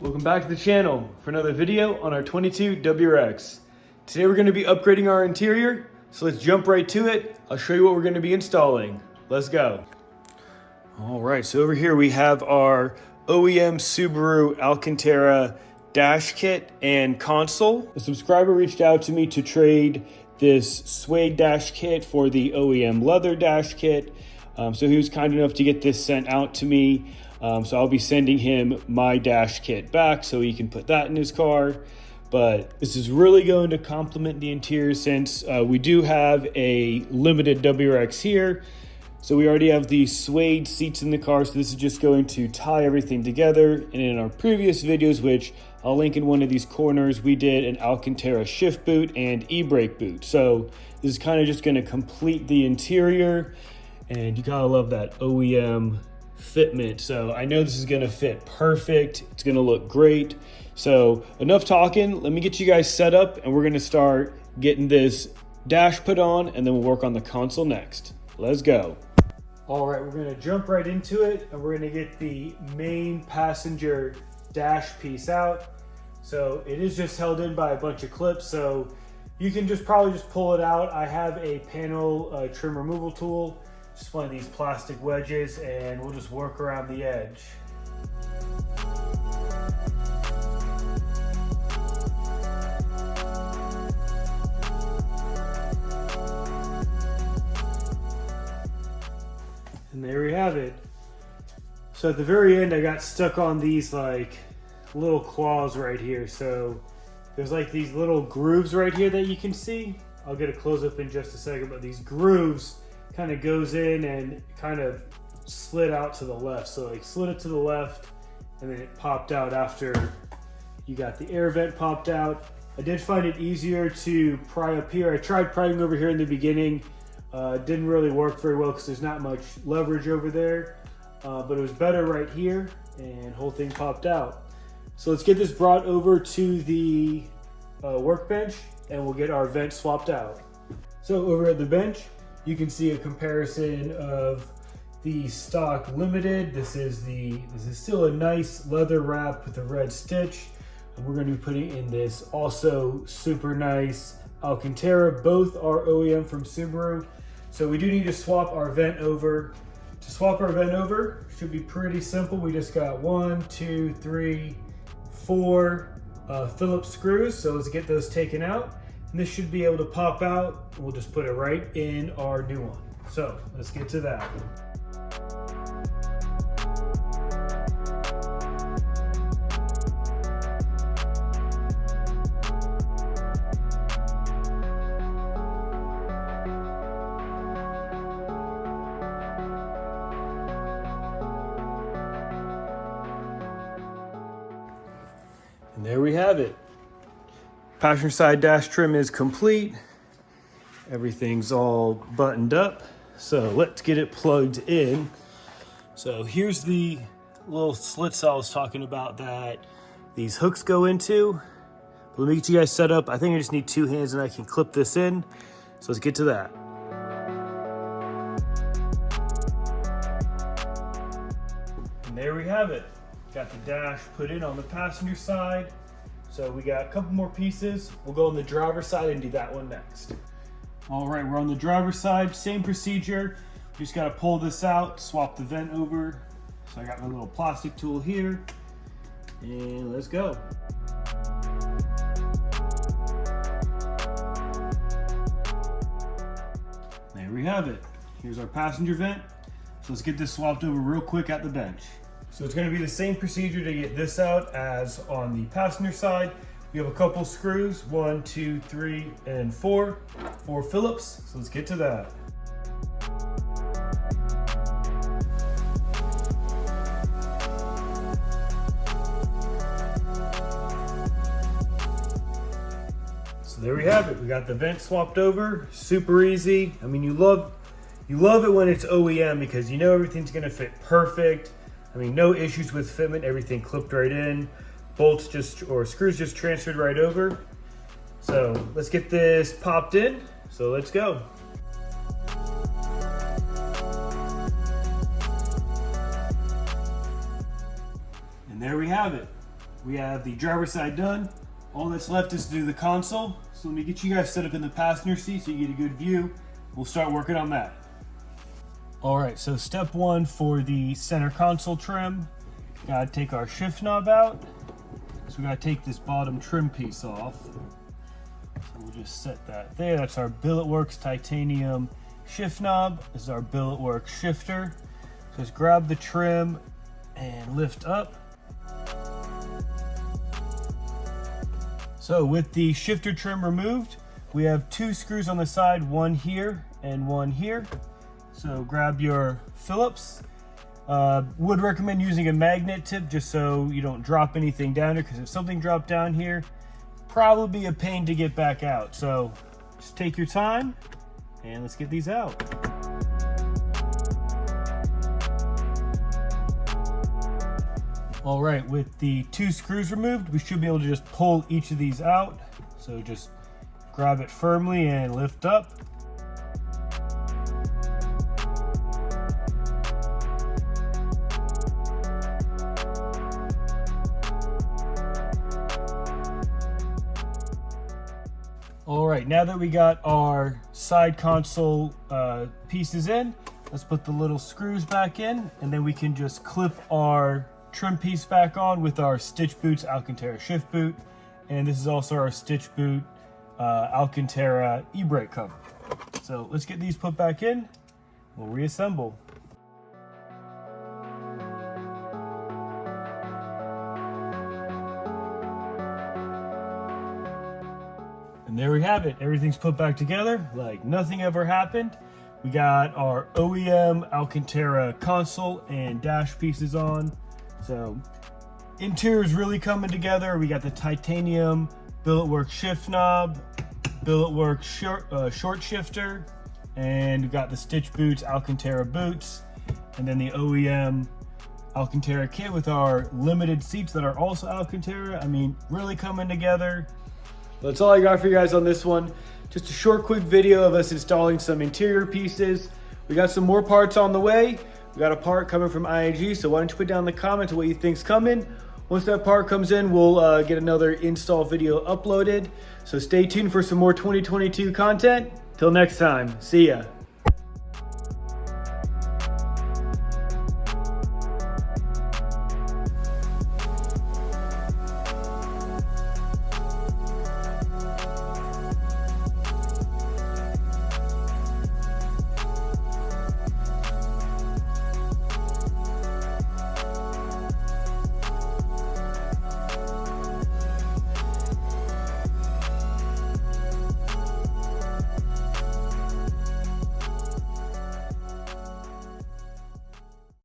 Welcome back to the channel for another video on our 22 WRX. Today we're going to be upgrading our interior, so let's jump right to it. I'll show you what we're going to be installing. Let's go. All right, so over here we have our OEM Subaru Alcantara dash kit and console. A subscriber reached out to me to trade this suede dash kit for the OEM leather dash kit. So he was kind enough to get this sent out to me. So I'll be sending him my dash kit back so he can put that in his car. But this is really going to complement the interior since we do have a limited WRX here. So we already have the suede seats in the car. So this is just going to tie everything together. And in our previous videos, which I'll link in one of these corners, we did an Alcantara shift boot and e-brake boot. So this is kind of just going to complete the interior. And you gotta love that OEM fitment. So I know this is gonna fit perfect. It's gonna look great. So enough talking, let me get you guys set up and we're gonna start getting this dash put on and then we'll work on the console next. Let's go. All right, we're gonna jump right into it and we're gonna get the main passenger dash piece out. So it is just held in by a bunch of clips, so you can probably just pull it out. I have a panel trim removal tool, just one of these plastic wedges, and we'll just work around the edge. And there we have it. So at the very end, I got stuck on these like little claws right here. So there's like these little grooves right here that you can see. I'll get a close up in just a second, but these grooves kind of goes in and kind of slid out to the left. So like slid it to the left and then it popped out after you got the air vent popped out. I did find it easier to pry up here. I tried prying over here in the beginning. Didn't really work very well because there's not much leverage over there. But it was better right here and whole thing popped out. So let's get this brought over to the workbench and we'll get our vent swapped out. So over at the bench, you can see a comparison of the stock limited. This is still a nice leather wrap with a red stitch. And we're going to be putting in this also super nice Alcantara. Both are OEM from Subaru. So we do need to swap our vent over. To swap our vent over should be pretty simple. We just got 1, 2, 3, 4 Phillips screws. So let's get those taken out. And this should be able to pop out. We'll just put it right in our new one. So let's get to that. And there we have it. Passenger side dash trim is complete. Everything's all buttoned up. So let's get it plugged in. So here's the little slits I was talking about that these hooks go into. Let me get you guys set up. I think I just need 2 hands and I can clip this in. So let's get to that. And there we have it. Got the dash put in on the passenger side. So we got a couple more pieces. We'll go on the driver's side and do that one next. All right, we're on the driver's side, same procedure. We just gotta pull this out, swap the vent over. So I got my little plastic tool here, and let's go. There we have it. Here's our passenger vent. So let's get this swapped over real quick at the bench. So it's going to be the same procedure to get this out as on the passenger side. We have a couple screws, 1, 2, 3, and 4 Phillips. So let's get to that. So there we have it. We got the vent swapped over, super easy. I mean, you love it when it's OEM because you know everything's going to fit perfect. I mean, no issues with fitment, everything clipped right in. Bolts screws just transferred right over. So let's get this popped in. So let's go. And there we have it. we have the driver's side done. All that's left is to do the console. So let me get you guys set up in the passenger seat so you get a good view. We'll start working on that. All right, so step one for the center console trim, gotta take our shift knob out. So we gotta take this bottom trim piece off. So we'll just set that there. That's our BilletWorks titanium shift knob. This is our BilletWorks shifter. So just grab the trim and lift up. So with the shifter trim removed, we have 2 screws on the side, one here and one here. So grab your Phillips. Would recommend using a magnet tip just so you don't drop anything down here, because if something dropped down here, probably be a pain to get back out. So just take your time and let's get these out. All right, with the 2 screws removed, we should be able to just pull each of these out. So just grab it firmly and lift up. All right, now that we got our side console pieces in, let's put the little screws back in, and then we can just clip our trim piece back on with our Stitch Boots Alcantara shift boot. And this is also our Stitch Boot Alcantara e-brake cover. So let's get these put back in. We'll reassemble. And there we have it. Everything's put back together like nothing ever happened. We got our OEM Alcantara console and dash pieces on. So interior is really coming together. We got the titanium BilletWorks shift knob, BilletWorks short shifter, and we got the Stitch Boots Alcantara boots, and then the OEM Alcantara kit with our limited seats that are also Alcantara. I mean, really coming together. That's all I got for you guys on this one. Just a short, quick video of us installing some interior pieces. We got some more parts on the way. We got a part coming from ING, so why don't you put down in the comments what you think's coming. Once that part comes in, we'll get another install video uploaded. So stay tuned for some more 2022 content. Till next time, see ya.